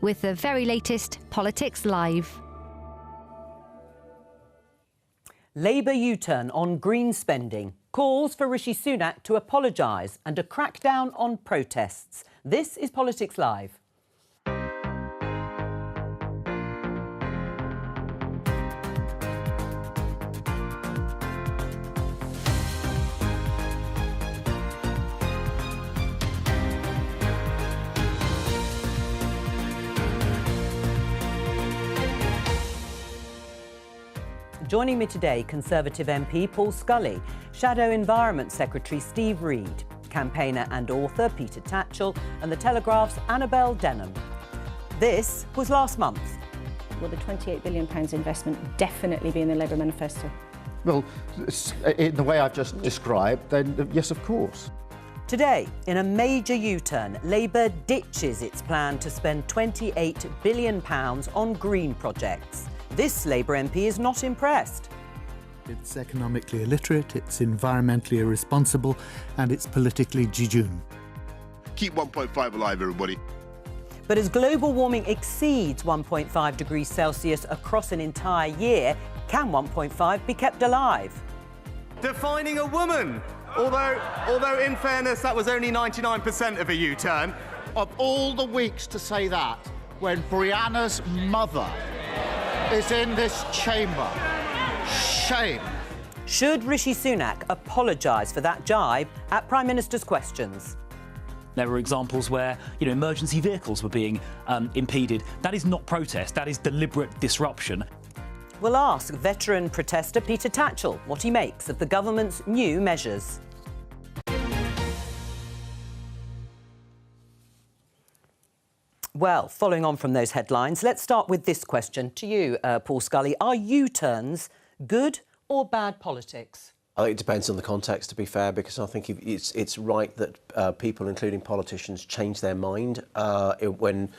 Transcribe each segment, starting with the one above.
with the very latest Politics Live. Labour U-turn on green spending, calls for Rishi Sunak to apologise and a crackdown on protests. This is Politics Live. Joining me today, Conservative MP Paul Scully, Shadow Environment Secretary Steve Reed, campaigner and author Peter Tatchell, and The Telegraph's Annabel Denham. This was last month. Will the £28 billion investment definitely be in the Labour manifesto? Well, in the way I've just described, then yes, of course. Today, in a major U-turn, Labour ditches its plan to spend £28 billion on green projects. This Labour MP is not impressed. It's economically illiterate, it's environmentally irresponsible, and it's politically jejune. Keep 1.5 alive, everybody. But as global warming exceeds 1.5 degrees Celsius across an entire year, can 1.5 be kept alive? Defining a woman! Although in fairness, that was only 99% of a U-turn. Of all the weeks to say that, when Brianna's mother is in this chamber. Shame. Should Rishi Sunak apologise for that jibe at Prime Minister's questions? There were examples where, emergency vehicles were being impeded. That is not protest, that is deliberate disruption. We'll ask veteran protester Peter Tatchell what he makes of the government's new measures. Well, following on from those headlines, let's start with this question to you, Paul Scully. Are U-turns good or bad politics? I think it depends on the context, to be fair, because I think it's right that people, including politicians, change their mind when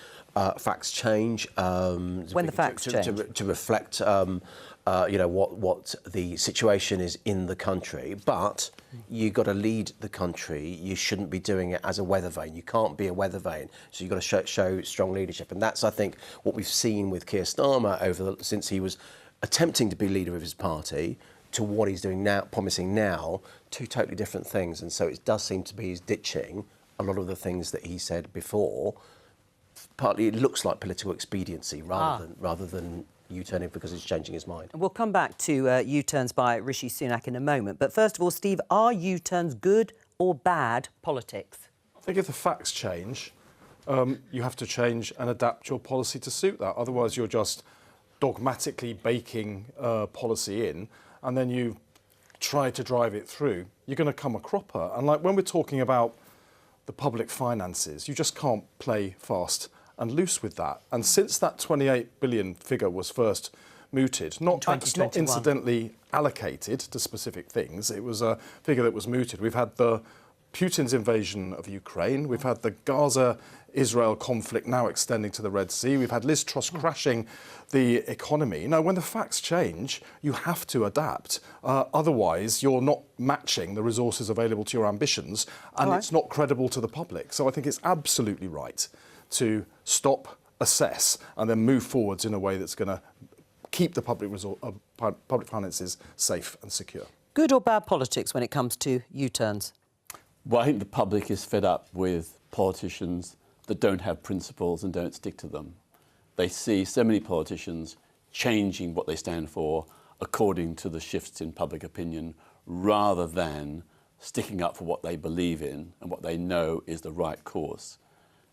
facts change. When the facts change. To reflect, what the situation is in the country. But you've got to lead the country. You shouldn't be doing it as a weather vane. You can't be a weather vane. So you've got to show strong leadership. And that's, I think, what we've seen with Keir Starmer since he was attempting to be leader of his party, to what he's doing now, promising now, two totally different things. And so it does seem to be he's ditching a lot of the things that he said before. Partly it looks like political expediency rather than U-turning because he's changing his mind. We'll come back to U-turns by Rishi Sunak in a moment. But first of all, Steve, are U-turns good or bad politics? I think if the facts change, you have to change and adapt your policy to suit that. Otherwise, you're just dogmatically baking policy in, and then you try to drive it through. You're going to come a cropper. And like when we're talking about the public finances, you just can't play fast and loose with that. And since that 28 billion figure was first mooted, not incidentally allocated to specific things, it was a figure that was mooted. We've had Putin's invasion of Ukraine, we've had the Gaza-Israel conflict now extending to the Red Sea, we've had Liz Truss crashing the economy. Now, when the facts change, you have to adapt. Otherwise, you're not matching the resources available to your ambitions, and it's not credible to the public. So I think it's absolutely right to stop, assess, and then move forwards in a way that's going to keep the public finances safe and secure. Good or bad politics when it comes to U-turns? Well, I think the public is fed up with politicians that don't have principles and don't stick to them. They see so many politicians changing what they stand for according to the shifts in public opinion, rather than sticking up for what they believe in and what they know is the right course.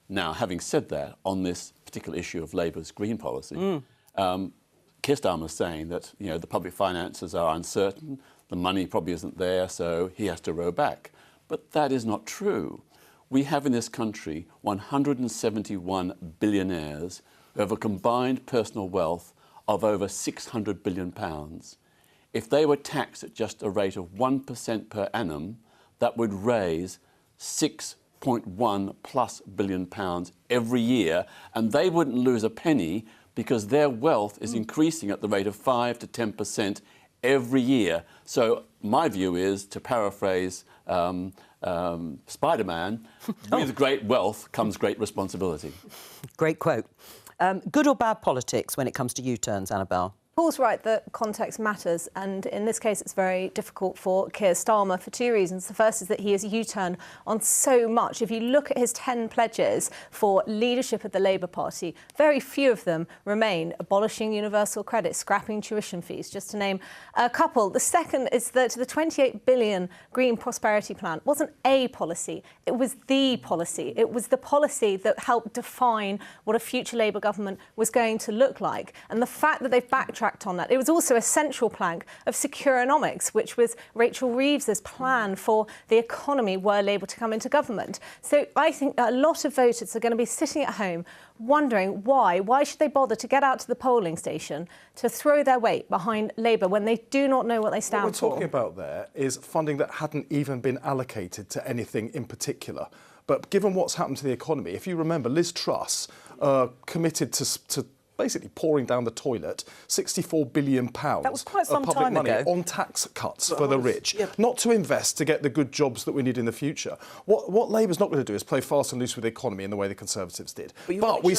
Now, having said that, on this particular issue of Labour's green policy, Keir Starmer is saying that the public finances are uncertain, the money probably isn't there, so he has to row back. But that is not true. We have in this country 171 billionaires who have a combined personal wealth of over £600 billion. If they were taxed at just a rate of 1% per annum, that would raise £6.1+ billion every year, and they wouldn't lose a penny because their wealth is increasing at the rate of 5 to 10% every year. So my view is, to paraphrase Spider-Man, with great wealth comes great responsibility. Great quote. Good or bad politics when it comes to U-turns, Annabelle? Paul's right that context matters, and in this case it's very difficult for Keir Starmer for two reasons. The first is that he has U-turned on so much. If you look at his 10 pledges for leadership of the Labour Party, very few of them remain: abolishing universal credit, scrapping tuition fees, just to name a couple. The second is that the 28 billion Green Prosperity Plan wasn't a policy, it was the policy. It was the policy that helped define what a future Labour government was going to look like. And the fact that they've backtracked on that. It was also a central plank of Securonomics, which was Rachel Reeves's plan for the economy were Labour to come into government. So I think that a lot of voters are going to be sitting at home wondering why. Why should they bother to get out to the polling station to throw their weight behind Labour when they do not know what they stand for? What we're talking about there is funding that hadn't even been allocated to anything in particular. But given what's happened to the economy, if you remember, Liz Truss committed to basically pouring down the toilet £64 billion that was quite some of public time money ago. on tax cuts for the rich, not to invest to get the good jobs that we need in the future. What Labour's not going to do is play fast and loose with the economy in the way the Conservatives did. But we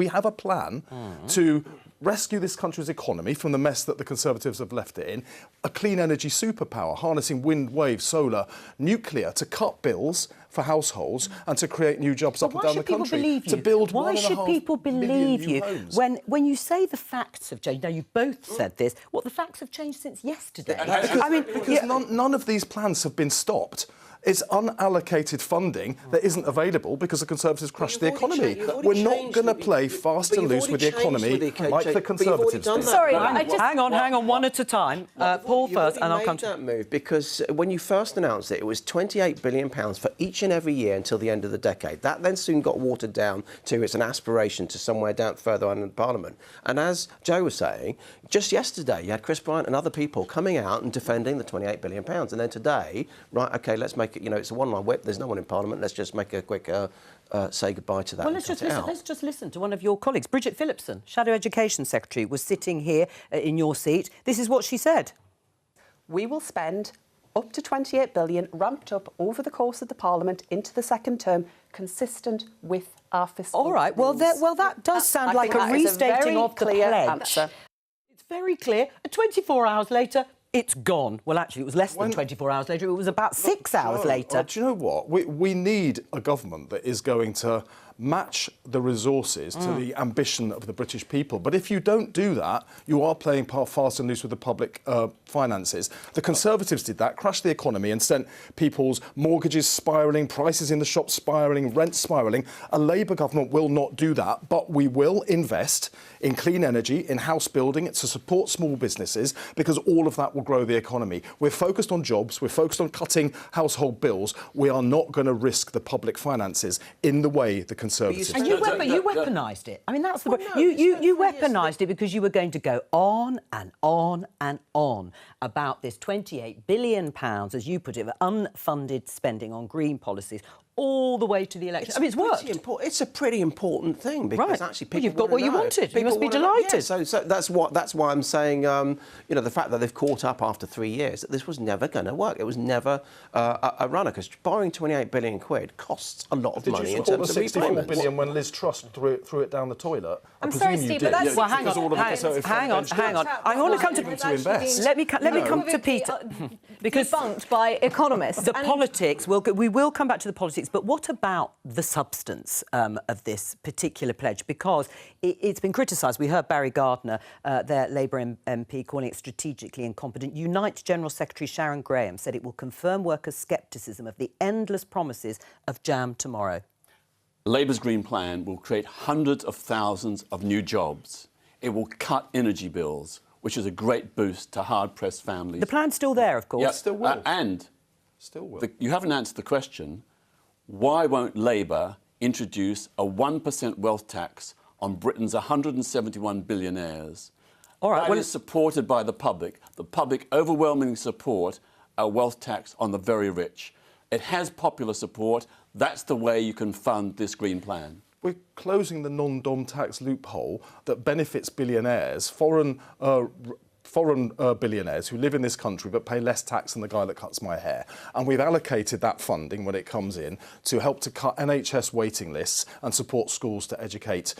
have a plan to rescue this country's economy from the mess that the Conservatives have left it in, a clean energy superpower, harnessing wind, wave, solar, nuclear to cut bills for households and to create new jobs up and down the country. To build Why should people believe you when you say the facts have changed? Now, you've both said this. What, the facts have changed since yesterday? Because none of these plans have been stopped. It's unallocated funding that isn't available because the Conservatives crushed the economy. We're not going to play fast and loose with the economy like the Conservatives did. Sorry, hang on, one at a time. Paul first, and I'll come to that move because when you first announced it, it was £28 billion for each and every year until the end of the decade. That then soon got watered down to it's an aspiration to somewhere down further on in Parliament. And as Jo was saying, just yesterday you had Chris Bryant and other people coming out and defending the £28 billion. And then today, right, OK, let's make it, it's a one-line whip. There's no one in Parliament. Let's just make a quick say goodbye to that. Well, let's just listen to one of your colleagues. Bridget Phillipson, Shadow Education Secretary, was sitting here in your seat. This is what she said. We will spend up to 28 billion, ramped up over the course of the Parliament into the second term, consistent with our fiscal All right, well, that does sound like a restating of the pledge. Answer. It's very clear. 24 hours later, it's gone. Well, actually, it was less than 24 hours later. It was about 6 hours later. Do you know what? We need a government that is going to match the resources to the ambition of the British people. But if you don't do that, you are playing fast and loose with the public finances. The Conservatives did that, crashed the economy and sent people's mortgages spiralling, prices in the shops spiralling, rent spiralling. A Labour government will not do that, but we will invest in clean energy, in house building, to support small businesses, because all of that will grow the economy. We're focused on jobs, we're focused on cutting household bills. We are not going to risk the public finances in the way the Conservatives and you weaponised it. I mean, that's the you weaponised it because you were going to go on and on and on about this £28 billion, as you put it, of unfunded spending on green policies, all the way to the election. I mean, it's worked. It's a pretty important thing because actually people you've got what you wanted. People you must be delighted. Yeah, so that's why I'm saying, the fact that they've caught up after 3 years, that this was never going to work. It was never a runner because borrowing 28 billion quid costs a lot of money in terms of £64 billion when Liz Truss threw it down the toilet. I'm sorry, Steve, but that's... Well, hang on. I want to come to... Let me come to Peter. Because debunked by economists. The politics, we will come back to the politics, but what about the substance of this particular pledge? Because it's been criticised. We heard Barry Gardiner, their Labour MP, calling it strategically incompetent. Unite General Secretary Sharon Graham said it will confirm workers' scepticism of the endless promises of jam tomorrow. Labour's Green Plan will create hundreds of thousands of new jobs. It will cut energy bills, which is a great boost to hard-pressed families. The plan's still there, of course. Yeah, still will. Still will. You haven't answered the question, why won't Labour introduce a 1% wealth tax on Britain's 171 billionaires? All right, that is supported by the public. The public overwhelmingly support a wealth tax on the very rich. It has popular support. That's the way you can fund this Green Plan. We're closing the non-dom tax loophole that benefits billionaires. Foreign foreign billionaires who live in this country but pay less tax than the guy that cuts my hair. And we've allocated that funding when it comes in to help to cut NHS waiting lists and support schools to educate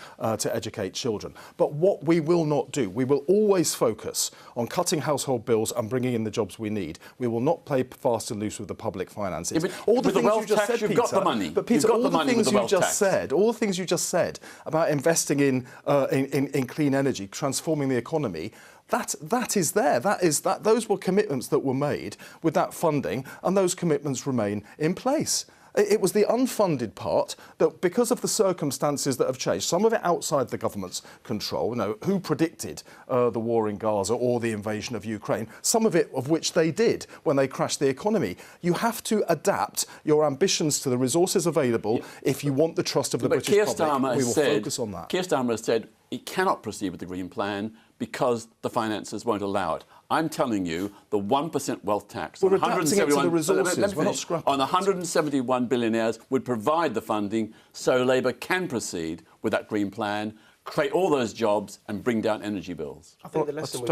children. But what we will not do, we will always focus on cutting household bills and bringing in the jobs we need. We will not play fast and loose with the public finances. Yeah, all the things you just said, Peter, got the money. But Peter, all the things you just said about investing in clean energy, transforming the economy, that is there. Those were commitments that were made with that funding, and those commitments remain in place. It was the unfunded part that, because of the circumstances that have changed, some of it outside the government's control, who predicted the war in Gaza or the invasion of Ukraine, some of it of which they did when they crashed the economy. You have to adapt your ambitions to the resources available if you want the trust of the British public. We will focus on that. Keir Starmer has said he cannot proceed with the Green Plan because the finances won't allow it. I'm telling you, the 1% wealth tax on 171 billionaires would provide the funding so Labour can proceed with that Green Plan, create all those jobs and bring down energy bills. I think the lesson we've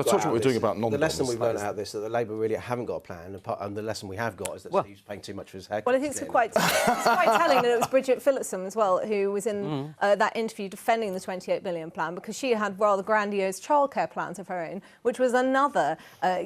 learned out of this is that the Labour really haven't got a plan, and the lesson we have got is that Steve's paying too much for his haircut. Well, I think it's quite telling that it was Bridget Phillipson as well who was in that interview defending the 28 billion plan, because she had rather grandiose childcare plans of her own, which was another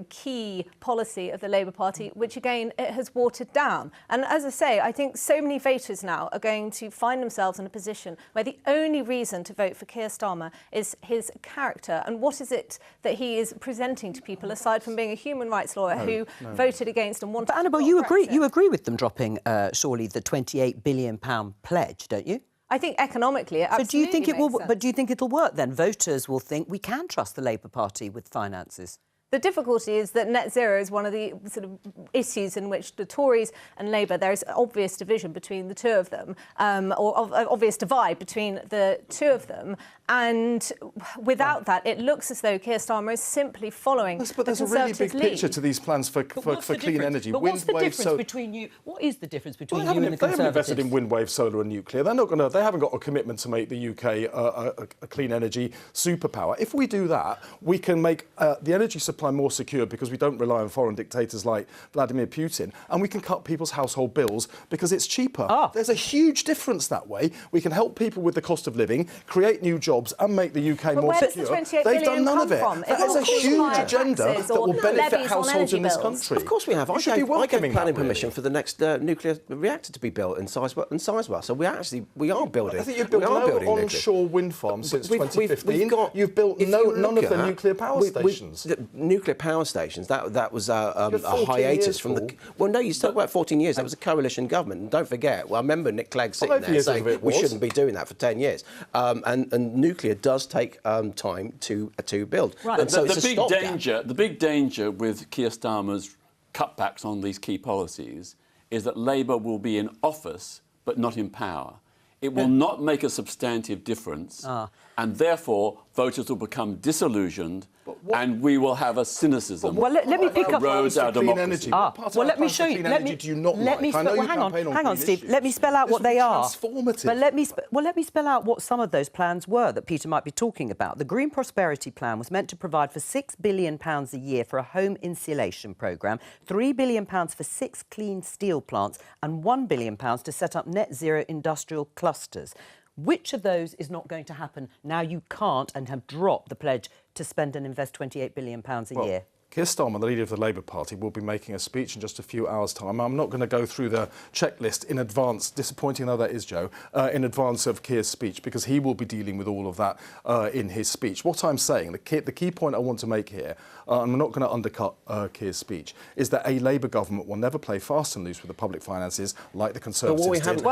key policy of the Labour Party, which again it has watered down. And as I say, I think so many voters now are going to find themselves in a position where the only reason to vote for Keir Starmer is his character, and what is it that he is presenting to people aside from being a human rights lawyer who voted against and wanted. But Annabelle, you agree with them dropping surely the £28 billion pledge, don't you? I think economically it absolutely So do you think it will? makes But do you think it'll work then? Voters will think we can trust the Labour Party with finances. The difficulty is that net zero is one of the sort of issues in which the Tories and Labour, there is obvious division between the two of them, or obvious divide between the two of them. And without that, it looks as though Keir Starmer is simply following the But there's a really big picture to these plans for clean energy. But what's the difference between you? What is the difference between you and the Conservatives? They haven't invested in wind, wave, solar and nuclear. They haven't got a commitment to make the UK a clean energy superpower. If we do that, we can make the energy supply more secure because we don't rely on foreign dictators like Vladimir Putin, and we can cut people's household bills because it's cheaper. There's a huge difference that way. We can help people with the cost of living, create new jobs and make the UK more secure. They've done none of it. That is a huge agenda that will benefit households in this country. Of course we have. I gave planning permission for the next nuclear reactor to be built in Sizewell. So we are building. I think you've built no onshore wind farms since 2015. You've built none of the nuclear power stations. Nuclear power stations, that was a hiatus from the... Well, no, you talk about 14 years. That was a coalition government. And don't forget, I remember Nick Clegg sitting there saying we shouldn't be doing that for 10 years. And nuclear does take time to build. Right. And so the big danger with Keir Starmer's cutbacks on these key policies is that Labour will be in office but not in power. It will not make a substantive difference, and therefore voters will become disillusioned, and we will have a cynicism. Well, let me pick up roads our democracy. Well, let me show you. Hang on, Steve. Let me spell out what they are. But let me spell out what some of those plans were that Peter might be talking about. The Green Prosperity Plan was meant to provide for £6 billion a year for a home insulation programme, £3 billion for 6 clean steel plants, and £1 billion to set up net zero industrial clusters. Which of those is not going to happen now you can't and have dropped the pledge to spend and invest £28 billion a year? Keir Starmer, the leader of the Labour Party, will be making a speech in just a few hours' time. I'm not going to go through the checklist in advance, disappointing though that is, Jo, in advance of Keir's speech, because he will be dealing with all of that in his speech. What I'm saying, the key point I want to make here, and I'm not going to undercut Keir's speech, is that a Labour government will never play fast and loose with the public finances like the Conservatives did.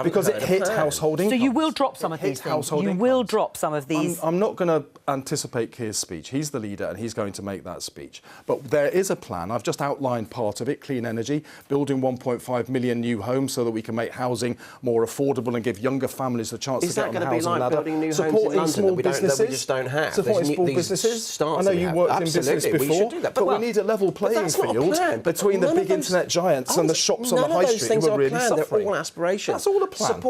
Because it hit household income. So you will drop some of these things? You will drop some of these? I'm not going to anticipate Keir's speech. He's the leader and he's going to make make that speech. But there is a plan. I've just outlined part of it, clean energy, building 1.5 million new homes so that we can make housing more affordable and give younger families the chance to get on the housing ladder. Is that going to be like building new homes in London that we just don't have? Supporting small businesses. I know you worked in business before, we should do that. but we need a level playing field between the big internet giants and the shops on the high street who are really suffering. They're all aspirations. That's all a plan.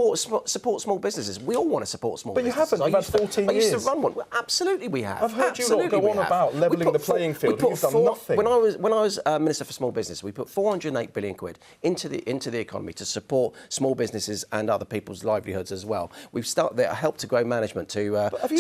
Support small businesses. We all want to support small businesses. But you haven't. You've had 14 years. I used to run one. Well, absolutely we have. I've heard you lot go on about levelling the playing field. You've done nothing. When I was Minister for Small Business, we put 408 billion quid into the economy to support small businesses and other people's livelihoods as well. We've started there, helped to grow management to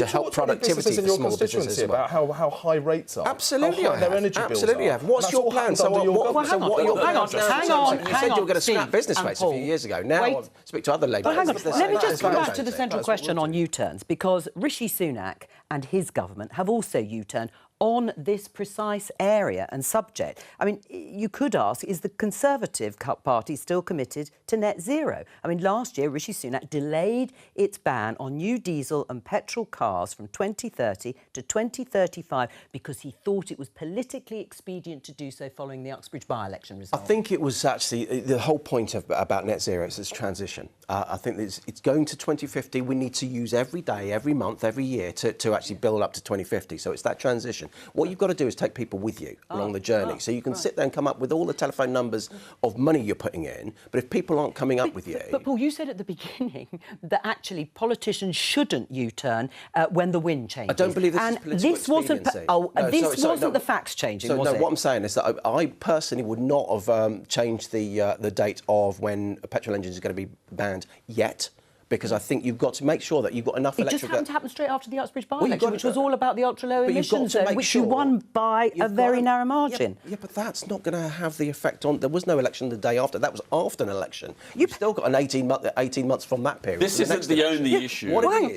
help productivity for small businesses as well. About how high rates are. Absolutely, how high their energy bills absolutely are. have. What's your plan? So what are your plans? Hang on. You said you were going to scrap business rates a few years ago. Now I speak to other Labour. Hang on. Let me just come back to the central central question on U-turns, because Rishi Sunak and his government have also U-turned on this precise area and subject. I mean, you could ask, is the Conservative Party still committed to net zero? I mean, last year, Rishi Sunak delayed its ban on new diesel and petrol cars from 2030 to 2035 because he thought it was politically expedient to do so following the Uxbridge by-election result. I think it was actually the whole point about net zero is this transition. I think it's going to 2050. We need to use every day, every month, every year to actually build up to 2050. So it's that transition. What you've got to do is take people with you along the journey. So you can sit there and come up with all the telephone numbers of money you're putting in, but if people aren't coming up with you... But Paul, you said at the beginning that actually politicians shouldn't U-turn when the wind changes. I don't believe this is political expediency. This wasn't the facts changing, was it? What I'm saying is that I personally would not have changed the date of when petrol engines are going to be banned yet, because I think you've got to make sure that you've got enough electric... It just happened to happen straight after the Uxbridge by-election, which was all about the ultra-low emissions zone, which you won by a very narrow margin. Yeah, but that's not going to have the effect on... There was no election the day after. That was after an election. You've still got an 18 months from that period. This isn't the only issue.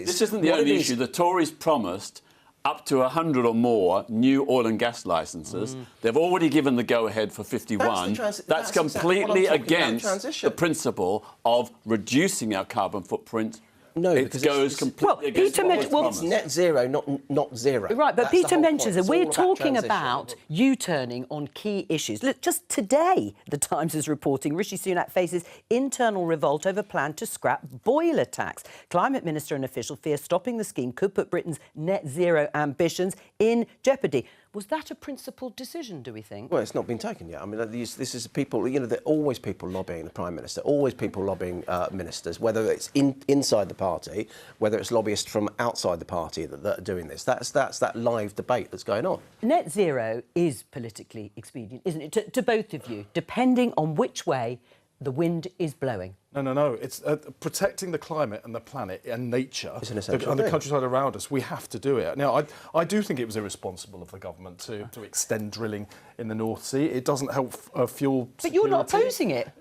This isn't the only issue. The Tories promised up to 100 or more new oil and gas licences. They've already given the go-ahead for 51. That's completely against the principle of reducing our carbon footprint. No, it goes completely against what was promised. It's net zero, not zero. Right, but Peter mentions it. We're talking about U-turning on key issues. Look, just today, The Times is reporting Rishi Sunak faces internal revolt over plan to scrap boiler tax. Climate Minister and official fear stopping the scheme could put Britain's net zero ambitions in jeopardy. Was that a principled decision, do we think? Well, it's not been taken yet. I mean, this is people, you know, there are always people lobbying the Prime Minister, always people lobbying ministers, whether it's inside the party, whether it's lobbyists from outside the party that are doing this. That's that live debate that's going on. Net zero is politically expedient, isn't it, to both of you, depending on which way the wind is blowing? No. It's protecting the climate and the planet and nature and the countryside around us. We have to do it. Now, I do think it was irresponsible of the government to extend drilling in the North Sea. It doesn't help fuel security. But you're not opposing it.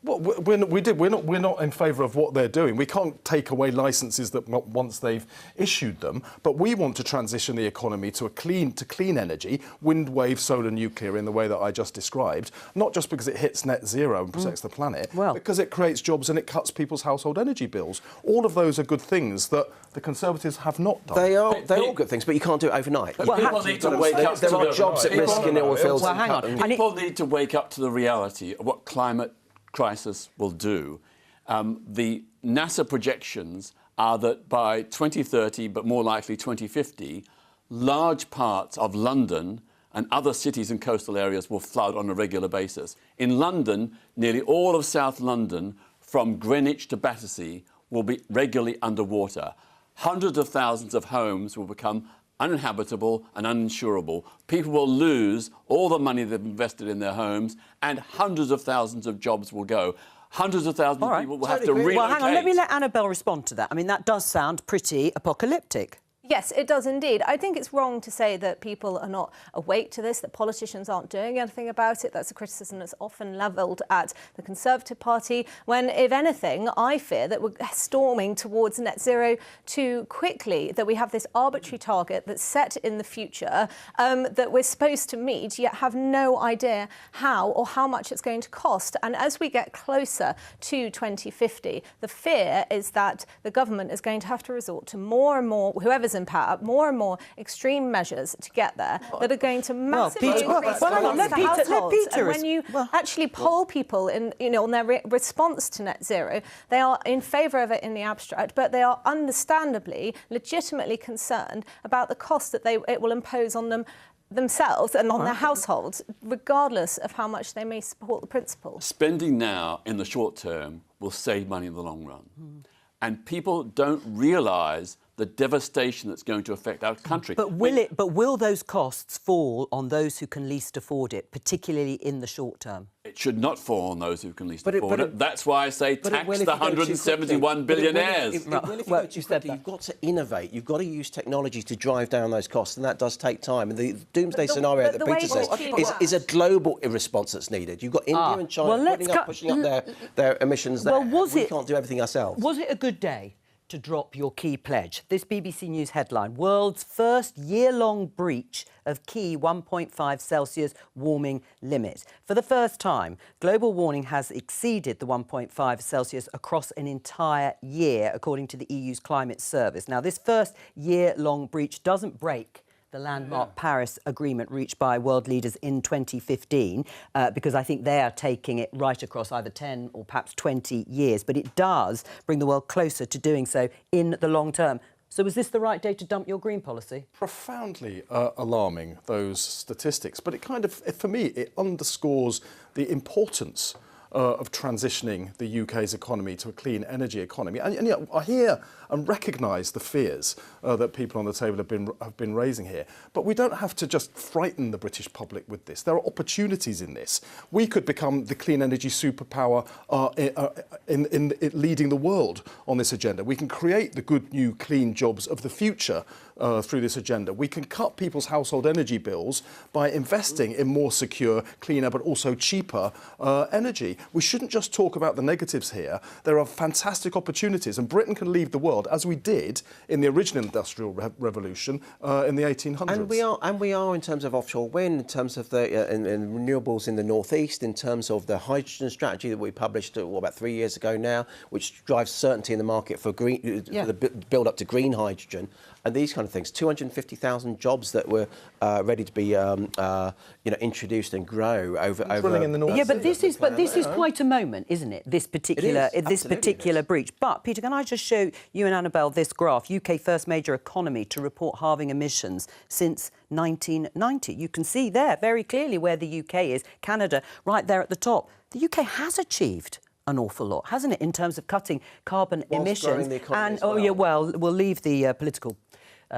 Well, we're not in favour of what they're doing. We can't take away licences that once they've issued them, but we want to transition the economy to clean energy, wind, wave, solar, nuclear in the way that I just described. Not just because it hits net zero and protects the planet, because it creates jobs and it cuts people's household energy bills. All of those are good things that the Conservatives have not done. They're all good things, but you can't do it overnight. People need to wake up to there are jobs at risk in oil fields. People need to wake up to the reality of what climate crisis will do. The NASA projections are that by 2030, but more likely 2050, large parts of London and other cities and coastal areas will flood on a regular basis. In London, nearly all of South London, from Greenwich to Battersea, will be regularly underwater. Hundreds of thousands of homes will become uninhabitable and uninsurable. People will lose all the money they've invested in their homes, and hundreds of thousands of jobs will go. Hundreds of thousands of people will have to relocate. Well, hang on, let me let Annabelle respond to that. I mean, that does sound pretty apocalyptic. Yes, it does indeed. I think it's wrong to say that people are not awake to this, that politicians aren't doing anything about it. That's a criticism that's often levelled at the Conservative Party, when, if anything, I fear that we're storming towards net zero too quickly, that we have this arbitrary target that's set in the future that we're supposed to meet, yet have no idea how or how much it's going to cost. And as we get closer to 2050, the fear is that the government is going to have to resort to more and more, whoever's in power, more and more extreme measures to get there that are going to massively increase let Peter, and when you actually poll people in, on their response to net zero, they are in favour of it in the abstract, but they are understandably, legitimately concerned about the cost that it will impose on themselves and on their households, regardless of how much they may support the principle. Spending now in the short term will save money in the long run. And people don't realise the devastation that's going to affect our country. But will those costs fall on those who can least afford it, particularly in the short term? It should not fall on those who can least afford it. That's why I say tax the 171 billionaires. You've got to innovate. You've got to use technology to drive down those costs, and that does take time. And the doomsday scenario that Peter says is a global response that's needed. You've got India and China pushing up their emissions there. We can't do everything ourselves. Was it a good day to drop your key pledge? This BBC News headline: world's first year-long breach of key 1.5 Celsius warming limit. For the first time, global warming has exceeded the 1.5 Celsius across an entire year, according to the EU's climate service. Now, this first year-long breach doesn't break the landmark Paris Agreement reached by world leaders in 2015, because I think they are taking it right across either 10 or perhaps 20 years. But it does bring the world closer to doing so in the long term. So was this the right day to dump your green policy? Profoundly alarming, those statistics. But it kind of, for me, it underscores the importance of transitioning the UK's economy to a clean energy economy. And I hear and recognise the fears that people on the table have been raising here. But we don't have to just frighten the British public with this. There are opportunities in this. We could become the clean energy superpower in leading the world on this agenda. We can create the good new clean jobs of the future through this agenda. We can cut people's household energy bills by investing in more secure, cleaner, but also cheaper energy. We shouldn't just talk about the negatives here. There are fantastic opportunities, and Britain can lead the world, as we did in the original industrial revolution in the 1800s. And we are in terms of offshore wind, in terms of the in renewables in the northeast, in terms of the hydrogen strategy that we published about 3 years ago now, which drives certainty in the market for green, for the build up to green hydrogen. And these kind of things, 250,000 jobs that were ready to be, introduced and grow over. In the north. Yeah, but this is quite a moment, isn't it? This particular breach. But Peter, can I just show you and Annabelle this graph? UK first major economy to report halving emissions since 1990. You can see there very clearly where the UK is. Canada right there at the top. The UK has achieved an awful lot, hasn't it, in terms of cutting carbon emissions? And we'll leave the political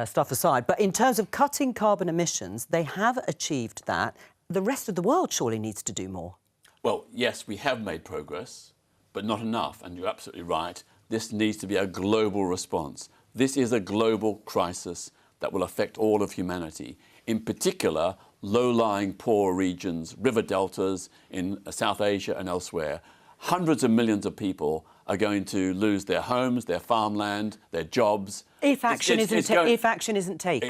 stuff aside. But in terms of cutting carbon emissions, they have achieved that. The rest of the world surely needs to do more. Well, yes, we have made progress, but not enough. And you're absolutely right. This needs to be a global response. This is a global crisis that will affect all of humanity. In particular, low-lying poor regions, river deltas in South Asia and elsewhere. Hundreds of millions of people are going to lose their homes, their farmland, their jobs. If action isn't taken. If action isn't taken,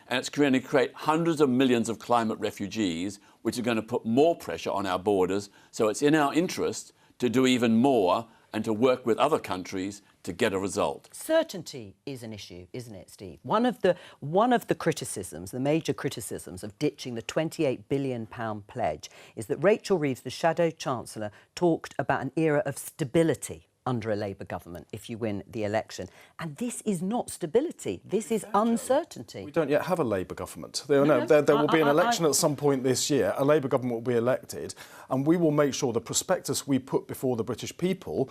and it's going to create hundreds of millions of climate refugees, which are going to put more pressure on our borders. So it's in our interest to do even more and to work with other countries to get a result. Certainty is an issue, isn't it, Steve? One of the criticisms, the major criticisms of ditching the £28 billion pledge is that Rachel Reeves, the Shadow Chancellor, talked about an era of stability under a Labour government if you win the election. And this is not stability. This is uncertainty. We don't yet have a Labour government. There will be an election at some point this year. A Labour government will be elected, and we will make sure the prospectus we put before the British people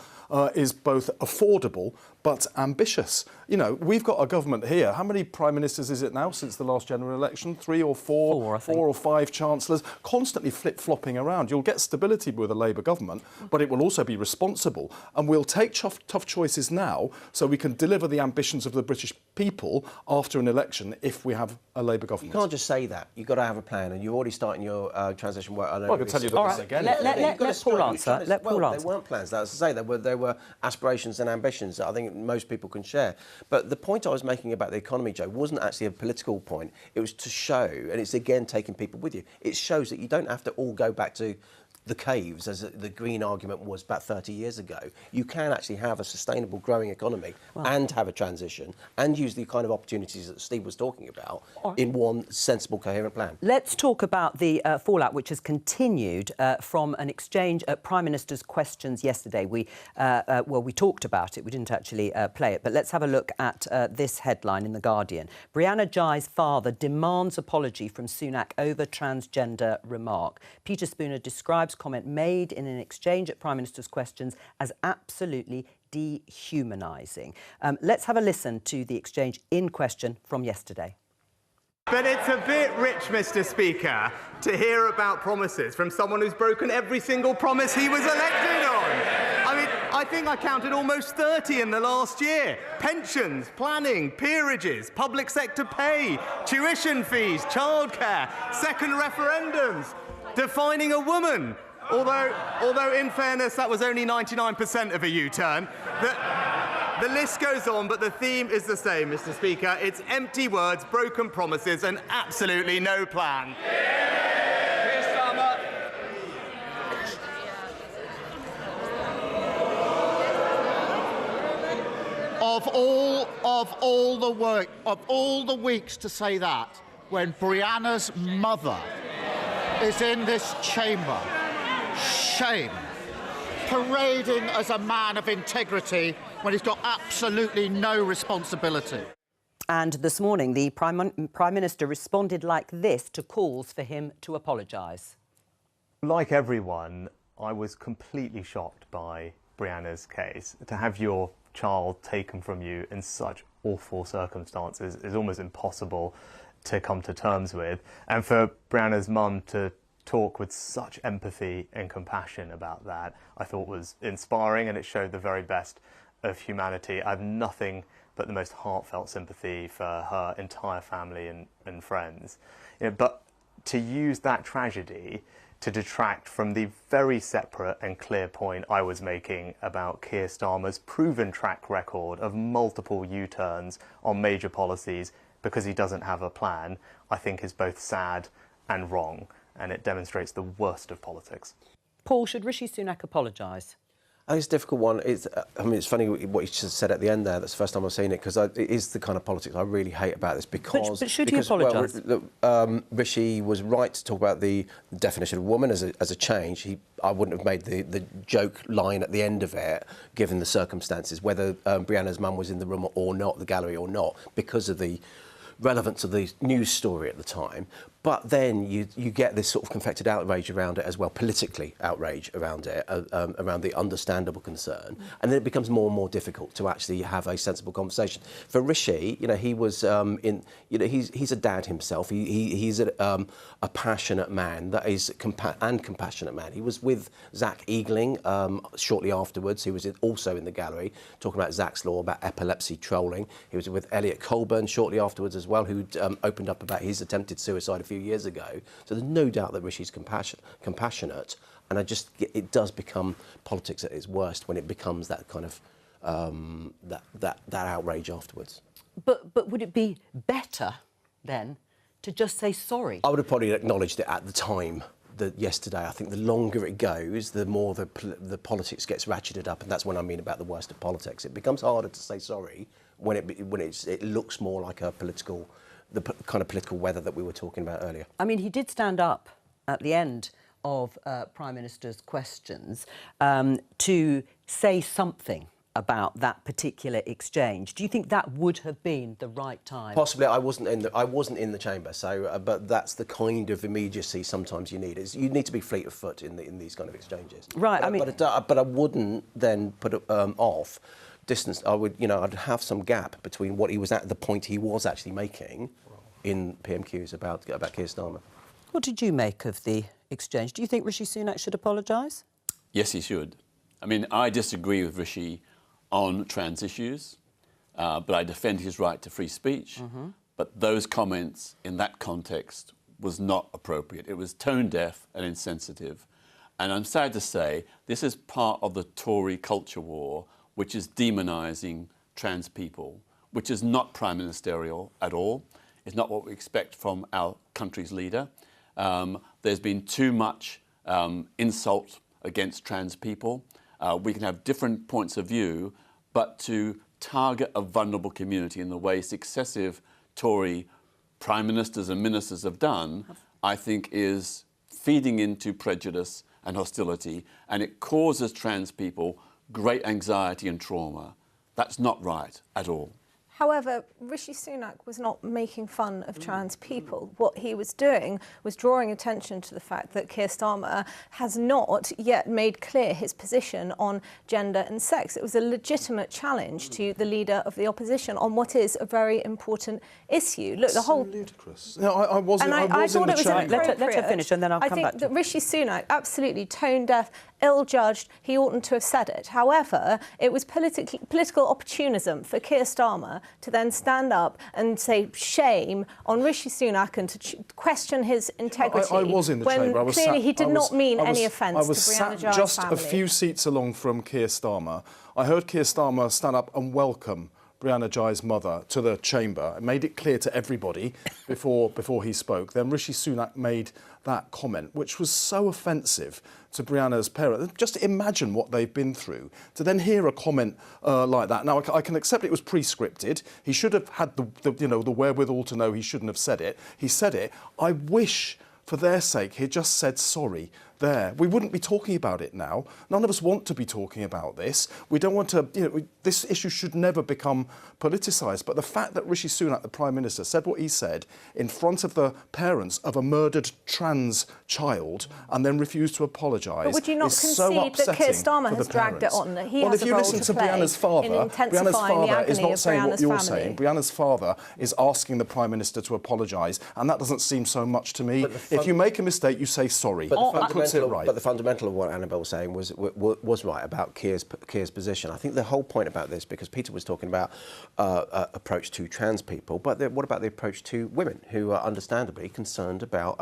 is both affordable but ambitious. You know, we've got a government here. How many prime ministers is it now since the last general election? 3 or 4? 4 or 5 chancellors, constantly flip-flopping around. You'll get stability with a Labour government, but it will also be responsible, and we'll take tough choices now so we can deliver the ambitions of the British people after an election if we have a Labour government. You can't just say that. You've got to have a plan, and you're already starting your transition work. I can tell you that again. Let Paul answer. There weren't plans. As I say, there were aspirations and ambitions that I think most people can share. But the point I was making about the economy, Joe, wasn't actually a political point. It was to show, and it's again taking people with you. It shows that you don't have to all go back to the caves, as the green argument was about 30 years ago. You can actually have a sustainable growing economy and have a transition and use the kind of opportunities that Steve was talking about in one sensible, coherent plan. Let's talk about the fallout which has continued from an exchange at Prime Minister's questions yesterday. We talked about it. We didn't actually play it, but let's have a look at this headline in The Guardian. Brianna Jai's father demands apology from Sunak over transgender remark. Peter Spooner describes comment made in an exchange at Prime Minister's questions as absolutely dehumanising. Let's have a listen to the exchange in question from yesterday. But it's a bit rich, Mr. Speaker, to hear about promises from someone who's broken every single promise he was elected on. I mean, I think I counted almost 30 in the last year. Pensions, planning, peerages, public sector pay, tuition fees, childcare, second referendums, defining a woman. Although in fairness, that was only 99% of a U-turn. The list goes on, but the theme is the same, Mr. Speaker. It's empty words, broken promises, and absolutely no plan. Of all the weeks to say that, when Brianna's mother is in this chamber, shame, parading as a man of integrity when he's got absolutely no responsibility. And this morning, the Prime Minister responded like this to calls for him to apologise. Like everyone, I was completely shocked by Brianna's case. To have your child taken from you in such awful circumstances is almost impossible to come to terms with. And for Brianna's mum to talk with such empathy and compassion about that, I thought was inspiring, and it showed the very best of humanity. I have nothing but the most heartfelt sympathy for her entire family and friends. But to use that tragedy to detract from the very separate and clear point I was making about Keir Starmer's proven track record of multiple U-turns on major policies because he doesn't have a plan, I think is both sad and wrong, and it demonstrates the worst of politics. Paul, should Rishi Sunak apologise? I think it's a difficult one. It's funny what you just said at the end there. That's the first time I've seen it, because it is the kind of politics I really hate about this. Because but should he apologise? Rishi was right to talk about the definition of woman as a change. I wouldn't have made the joke line at the end of it, given the circumstances, whether Brianna's mum was in the room or not, the gallery or not, because of the relevance of the news story at the time. But then you get this sort of confected outrage around it as well, politically outrage around it, around the understandable concern, and then it becomes more and more difficult to actually have a sensible conversation. For Rishi, he was he's a dad himself. He's a passionate man that is compassionate man. He was with Zach Eagling shortly afterwards. He was also in the gallery talking about Zach's law about epilepsy trolling. He was with Jo Coburn shortly afterwards as well, who opened up about his attempted suicide a few years ago. So there's no doubt that Rishi's compassionate, and it does become politics at its worst when it becomes that kind of that outrage afterwards. But would it be better then to just say sorry? I would have probably acknowledged it at the time. Yesterday, I think the longer it goes, the more the politics gets ratcheted up, and that's what I mean about the worst of politics. It becomes harder to say sorry when it looks more like the kind of political weather that we were talking about earlier. I mean, he did stand up at the end of Prime Minister's questions to say something about that particular exchange. Do you think that would have been the right time? Possibly. I wasn't in the chamber, so but that's the kind of immediacy sometimes you need. You need to be fleet of foot in these kind of exchanges. Right. But I wouldn't then put it off distance. I'd have some gap between what he was at the point he was actually making in PMQs about Keir Starmer. What did you make of the exchange? Do you think Rishi Sunak should apologise? Yes, he should. I mean, I disagree with Rishi on trans issues, but I defend his right to free speech. Mm-hmm. But those comments in that context was not appropriate. It was tone-deaf and insensitive. And I'm sad to say, this is part of the Tory culture war, which is demonising trans people, which is not prime ministerial at all. It's not what we expect from our country's leader. There's been too much insult against trans people. We can have different points of view, but to target a vulnerable community in the way successive Tory prime ministers and ministers have done, I think is feeding into prejudice and hostility, and it causes trans people great anxiety and trauma. That's not right at all. However, Rishi Sunak was not making fun of trans people. What he was doing was drawing attention to the fact that Keir Starmer has not yet made clear his position on gender and sex. It was a legitimate challenge to the leader of the opposition on what is a very important issue. Look, the whole... ludicrous. No, I wasn't. And I was thought in the it was chamber. inappropriate. Let her finish and then I'll come back I think that Rishi Sunak, absolutely tone-deaf, ill-judged, he oughtn't to have said it. However, it was political opportunism for Keir Starmer to then stand up and say shame on Rishi Sunak and to question his integrity. I was in the chamber. I was clearly sat, he did not mean any offence to I was Brianna sat Jai's just family. a few seats along from Keir Starmer. I heard Keir Starmer stand up and welcome Brianna Jai's mother to the chamber. It made it clear to everybody before he spoke. Then Rishi Sunak made that comment, which was so offensive to Brianna's parents. Just imagine what they've been through. To then hear a comment like that. Now, I can accept it was pre-scripted. He should have had the wherewithal to know he shouldn't have said it. He said it. I wish, for their sake, he'd just said sorry there. We wouldn't be talking about it now. None of us want to be talking about this. We don't want to, this issue should never become politicised. But the fact that Rishi Sunak, the Prime Minister, said what he said in front of the parents of a murdered trans child and then refused to apologise But would you not is so concede that upsetting Keir Starmer for has the dragged it parents. on, that he Well, has if a you role listen to to play Brianna's father, in intensifying the is agony not of saying what Brianna's you're family? saying. Brianna's father is asking the Prime Minister to apologise, and that doesn't seem so much to me. If you make a mistake, you say sorry. But the fundamental of what Annabelle was saying was right about Keir's position. I think the whole point about this, because Peter was talking about approach to trans people, but what about the approach to women who are understandably concerned about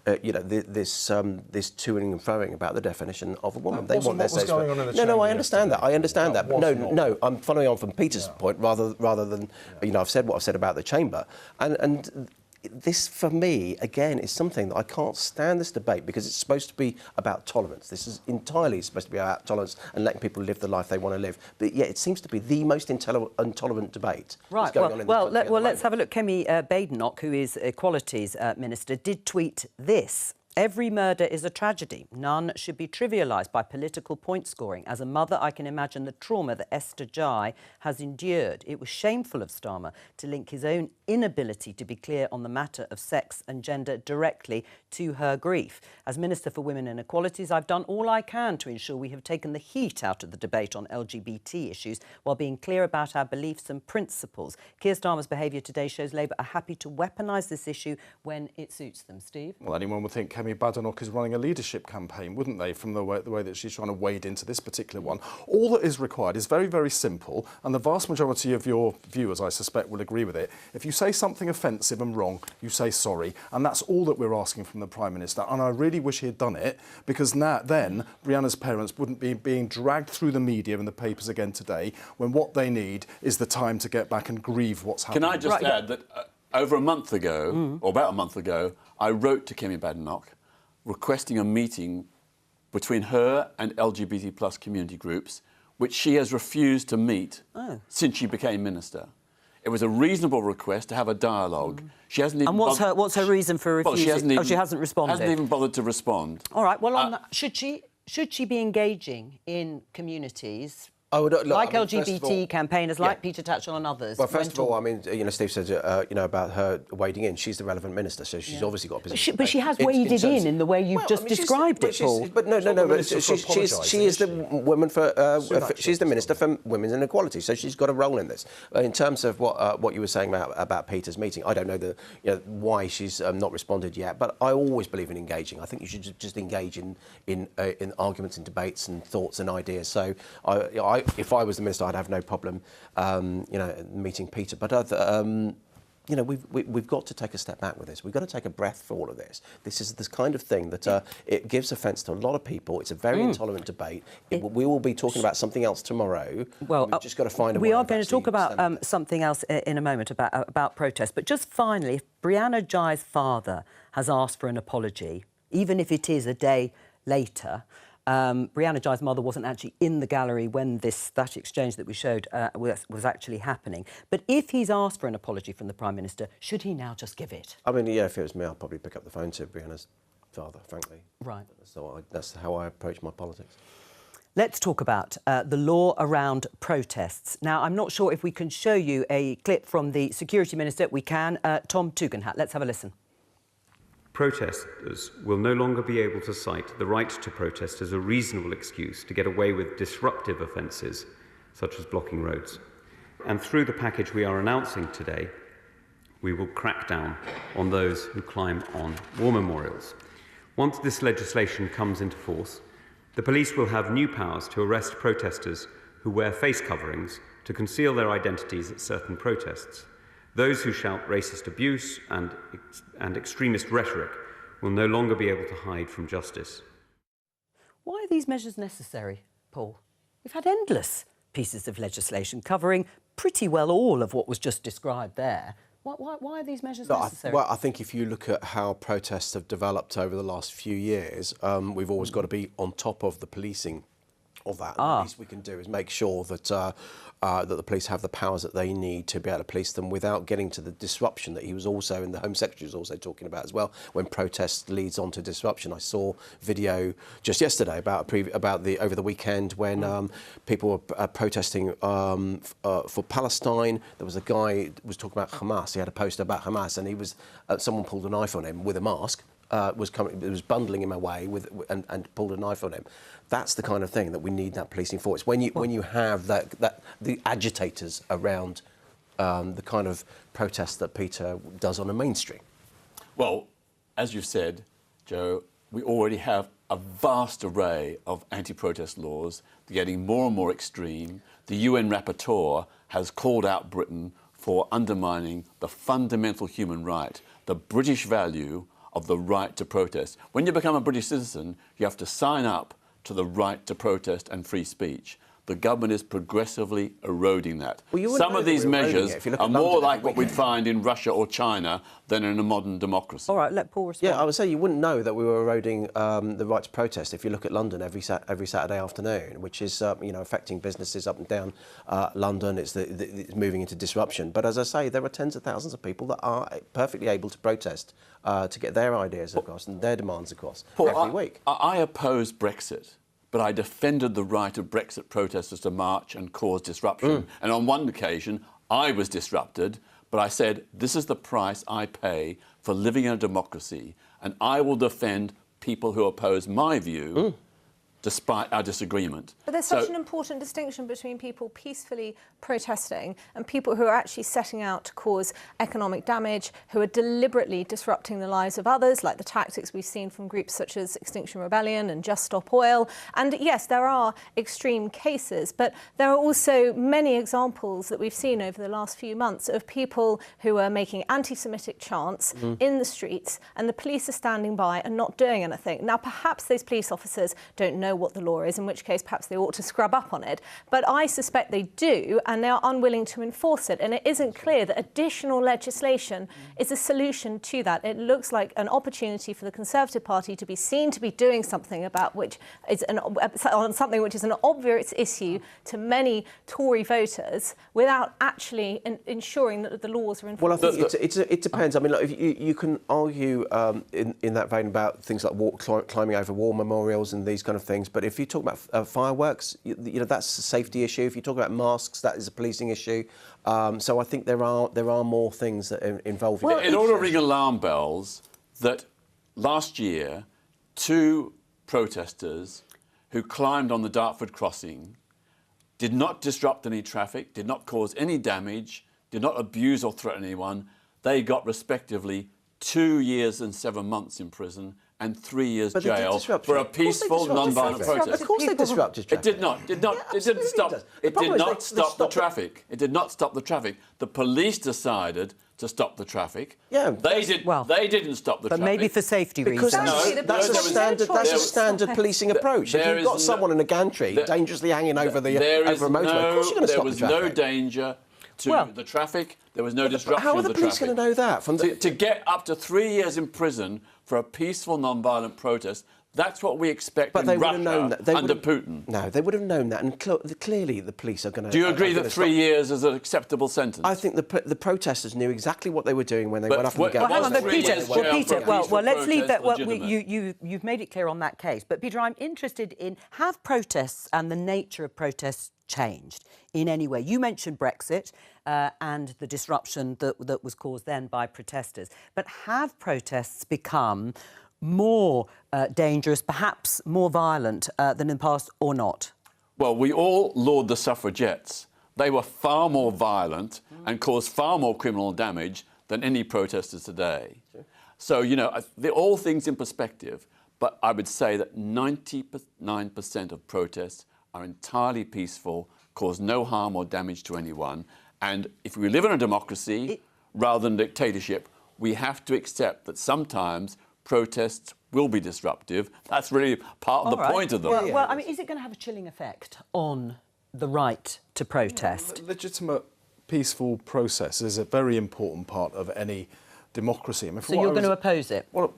this toing and froing about the definition of a woman? They want their say. No, I understand that. I understand that. But no, I'm following on from Peter's point rather than I've said what I've said about the chamber and. This, for me, again, is something that I can't stand this debate because it's supposed to be about tolerance. This is entirely supposed to be about tolerance and letting people live the life they want to live. But yet it seems to be the most intolerant debate. Right. Let's have a look. Kemi Badenoch, who is Equalities Minister, did tweet this. Every murder is a tragedy. None should be trivialised by political point scoring. As a mother, I can imagine the trauma that Esther Jai has endured. It was shameful of Starmer to link his own inability to be clear on the matter of sex and gender directly to her grief. As Minister for Women and Equalities, I've done all I can to ensure we have taken the heat out of the debate on LGBT issues while being clear about our beliefs and principles. Keir Starmer's behaviour today shows Labour are happy to weaponise this issue when it suits them. Steve? Well, anyone would think Kemi Badenoch is running a leadership campaign, wouldn't they, from the way that she's trying to wade into this particular one. All that is required is very, very simple, and the vast majority of your viewers, I suspect, will agree with it. If you say something offensive and wrong, you say sorry, and that's all that we're asking from the Prime Minister, and I really wish he had done it, because then Brianna's parents wouldn't be being dragged through the media and the papers again today, when what they need is the time to get back and grieve what's happened. Can I just add that over a month ago, or about a month ago, I wrote to Kemi Badenoch requesting a meeting between her and LGBT plus community groups, which she has refused to meet since she became minister. It was a reasonable request to have a dialogue. She hasn't even. And what's her reason for refusing? She hasn't responded. Hasn't even bothered to respond. All right. Well, on that, should she be engaging in communities? LGBT campaigners like Peter Tatchell and others. Well, first of all, I mean, Steve says, about her wading in. She's the relevant minister, so she's obviously got a position. But she has waded in the way you've just described it, Paul. But no. She is the woman for. She's the minister for women's inequality, so she's got a role in this. In terms of what you were saying about Peter's meeting, I don't know why she's not responded yet. But I always believe in engaging. I think you should just engage in arguments and debates and thoughts and ideas. So if I was the minister, I'd have no problem, meeting Peter. But we've got to take a step back with this. We've got to take a breath for all of this. This is this kind of thing that it gives offence to a lot of people. It's a very intolerant debate. We will be talking about something else tomorrow. Well, we've just got to find a way. We are going to talk about something else in a moment about protest. But just finally, if Brianna Jai's father has asked for an apology, even if it is a day later. Brianna Ghey's mother wasn't actually in the gallery when that exchange that we showed was actually happening. But if he's asked for an apology from the Prime Minister, should he now just give it? I mean, yeah, if it was me, I'd probably pick up the phone to Brianna's father, frankly. Right. So that's how I approach my politics. Let's talk about the law around protests. Now, I'm not sure if we can show you a clip from the Security Minister. We can. Tom Tugendhat. Let's have a listen. Protesters will no longer be able to cite the right to protest as a reasonable excuse to get away with disruptive offences, such as blocking roads. And through the package we are announcing today, we will crack down on those who climb on war memorials. Once this legislation comes into force, the police will have new powers to arrest protesters who wear face coverings to conceal their identities at certain protests. Those who shout racist abuse and extremist rhetoric will no longer be able to hide from justice. Why are these measures necessary, Paul? We've had endless pieces of legislation covering pretty well all of what was just described there. Why are these measures necessary? I think if you look at how protests have developed over the last few years, we've always got to be on top of the policing of that. The least we can do is make sure that that the police have the powers that they need to be able to police them without getting to the disruption that he was also, and the Home Secretary was also talking about as well, when protest leads on to disruption. I saw video just yesterday about over the weekend when people were protesting for Palestine. There was a guy who was talking about Hamas. He had a poster about Hamas, and he was someone pulled a knife on him with a mask. Was bundling him away and pulled a knife on him. That's the kind of thing that we need that policing for. It's when you have the agitators around the kind of protest that Peter does on a mainstream. Well, as you've said, Joe, we already have a vast array of anti-protest laws. They're getting more and more extreme. The UN rapporteur has called out Britain for undermining the fundamental human right, the British value of the right to protest. When you become a British citizen, you have to sign up to the right to protest and free speech. The government is progressively eroding that. Some of these measures are more like what we'd find in Russia or China than in a modern democracy. All right, let Paul respond. Yeah, I would say you wouldn't know that we were eroding the right to protest if you look at London every Saturday afternoon, which is affecting businesses up and down London. It's moving into disruption. But as I say, there are tens of thousands of people that are perfectly able to protest to get their ideas across and their demands across every week. I oppose Brexit, but I defended the right of Brexit protesters to march and cause disruption. And on one occasion, I was disrupted, but I said, this is the price I pay for living in a democracy, and I will defend people who oppose my view despite our disagreement. But there's such an important distinction between people peacefully protesting and people who are actually setting out to cause economic damage, who are deliberately disrupting the lives of others, like the tactics we've seen from groups such as Extinction Rebellion and Just Stop Oil. And yes, there are extreme cases, but there are also many examples that we've seen over the last few months of people who are making anti-Semitic chants in the streets, and the police are standing by and not doing anything. Now, perhaps those police officers don't know what the law is, in which case perhaps they ought to scrub up on it. But I suspect they do, and they are unwilling to enforce it. And it isn't clear that additional legislation is a solution to that. It looks like an opportunity for the Conservative Party to be seen to be doing something about which is something which is an obvious issue to many Tory voters, without actually ensuring that the laws are enforced. Well, I think it depends. I mean, like, you can argue in that vein about things like climbing over war memorials and these kind of things. But if you talk about fireworks, that's a safety issue. If you talk about masks, that is a policing issue. So I think there are more things that are involved. Well, it ought to ring alarm bells that last year, 2 protesters who climbed on the Dartford crossing did not disrupt any traffic, did not cause any damage, did not abuse or threaten anyone. They got respectively 2 years and 7 months in prison and 3 years jail for a peaceful, non-violent protest. Of course they disrupted traffic. It did not. It didn't stop. It did not stop the traffic. It did not stop the traffic. The police decided to stop the traffic. Yeah, they did. Well, they didn't stop the traffic. But maybe for safety reasons. That's a standard policing approach. If you've got someone in a gantry dangerously hanging over a motorway, of course you're going to stop the traffic. There was no danger to the traffic. There was no disruption how are of the the police traffic. going to know that? To get up to 3 years in prison for a peaceful, non-violent protest, That's what we expect But in they would Russia have known that. They under would Putin. No, they would have known that, and clearly the police are going to... Do you agree that 3 years is an acceptable sentence? I think the protesters knew exactly what they were doing when they went up and Well, hang on, but Peter, let's leave that. Well, legitimate. you've made it clear on that case. But Peter, I'm interested in, have protests and the nature of protests changed in any way? You mentioned Brexit and the disruption that was caused then by protesters. But have protests become more dangerous, perhaps more violent than in the past, or not? Well, we all laud the suffragettes. They were far more violent and caused far more criminal damage than any protesters today. Sure. So, you know, they're all things in perspective, but I would say that 99% of protests are entirely peaceful, cause no harm or damage to anyone. And if we live in a democracy rather than dictatorship, we have to accept that sometimes protests will be disruptive. That's really part of the point of them. Well, I mean, is it going to have a chilling effect on the right to protest? Legitimate, peaceful process is a very important part of any democracy. I mean, so you're going to oppose it? Well,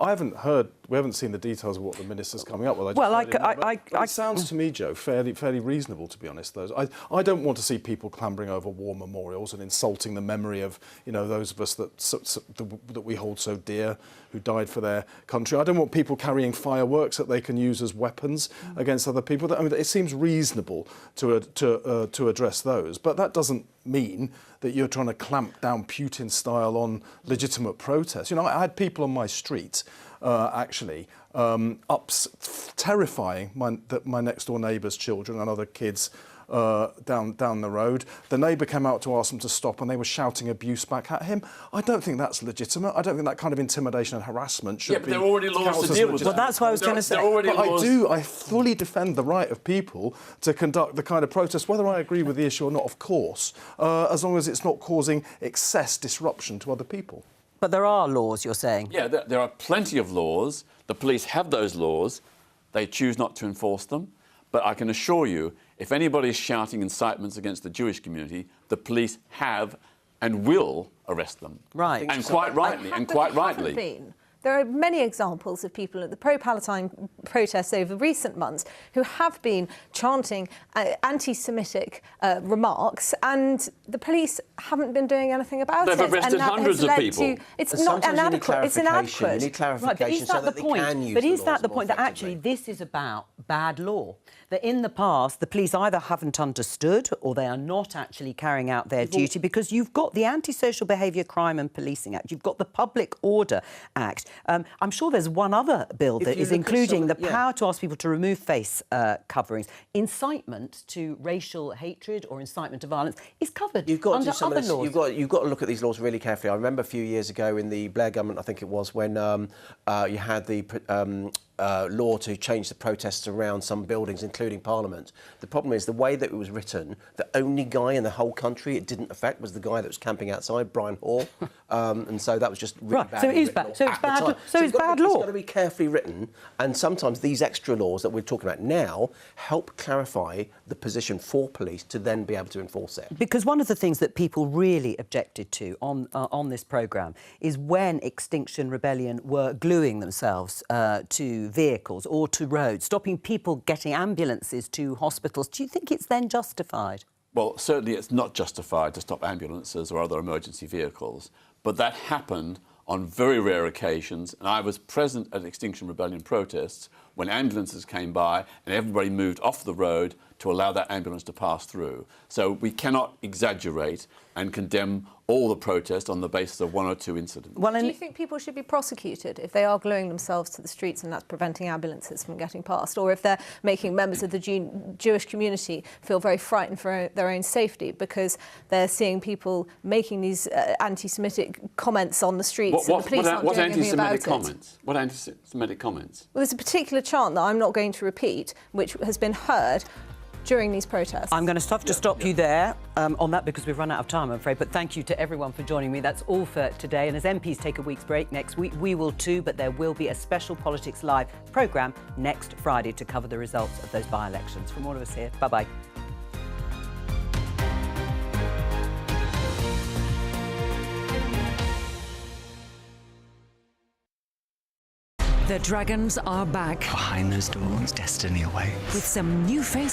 I haven't heard. We haven't seen the details of what the minister's coming up with. It sounds to me, Jo, fairly reasonable, to be honest. I don't want to see people clambering over war memorials and insulting the memory of, you know, those of us that we hold so dear, who died for their country. I don't want people carrying fireworks that they can use as weapons against other people. I mean, it seems reasonable to address those, but that doesn't mean that you're trying to clamp down Putin style on legitimate protests. You know, I had people on my street terrifying my next door neighbour's children and other kids down the road. The neighbour came out to ask them to stop, and they were shouting abuse back at him. I don't think that's legitimate. I don't think that kind of intimidation and harassment should be... Yeah, but there are already laws to deal with that. Well, that's what I was going to say. I fully defend the right of people to conduct the kind of protest, whether I agree with the issue or not, of course, as long as it's not causing excess disruption to other people. But there are laws, you're saying? Yeah, there are plenty of laws. The police have those laws. They choose not to enforce them. But I can assure you, if anybody is shouting incitements against the Jewish community, the police have and will arrest them. Right. And quite rightly. There are many examples of people at the pro-Palestine protests over recent months who have been chanting anti-Semitic remarks, and the police haven't been doing anything about it. They've arrested hundreds of people. It's not inadequate. It's inadequate. You need clarification so that they can use the laws. But is that the point, that actually this is about bad law? That in the past, the police either haven't understood or they are not actually carrying out their duty, because you've got the Antisocial Behaviour Crime and Policing Act, you've got the Public Order Act. I'm sure there's one other bill that is including the power to ask people to remove face coverings. Incitement to racial hatred or incitement to violence is covered under other laws. You've got to look at these laws really carefully. I remember a few years ago in the Blair government, I think it was, when you had the law to change the protests around some buildings, including Parliament. The problem is the way that it was written, the only guy in the whole country it didn't affect was the guy that was camping outside, Brian Hall. And so that was just really bad. So it is bad. So it's bad. So it's bad law. It's got to be carefully written, and sometimes these extra laws that we're talking about now help clarify the position for police to then be able to enforce it. Because one of the things that people really objected to on this programme is when Extinction Rebellion were gluing themselves to vehicles or to roads, stopping people getting ambulances to hospitals. Do you think it's then justified? Well, certainly it's not justified to stop ambulances or other emergency vehicles, but that happened on very rare occasions, and I was present at Extinction Rebellion protests when ambulances came by and everybody moved off the road to allow that ambulance to pass through. So we cannot exaggerate and condemn all the protests on the basis of one or two incidents. Well, do you think people should be prosecuted if they are gluing themselves to the streets and that's preventing ambulances from getting past, or if they're making members of the Jewish community feel very frightened for their own safety because they're seeing people making these anti-Semitic comments on the streets and the police aren't doing anything about it? What anti-Semitic comments? Well, there's a particular chant that I'm not going to repeat, which has been heard during these protests. I'm going to have to stop you there on that because we've run out of time, I'm afraid. But thank you to everyone for joining me. That's all for today. And as MPs take a week's break next week, we will too. But there will be a special Politics Live programme next Friday to cover the results of those by-elections. From all of us here, bye-bye. The dragons are back. Behind those doors, destiny awaits. With some new faces.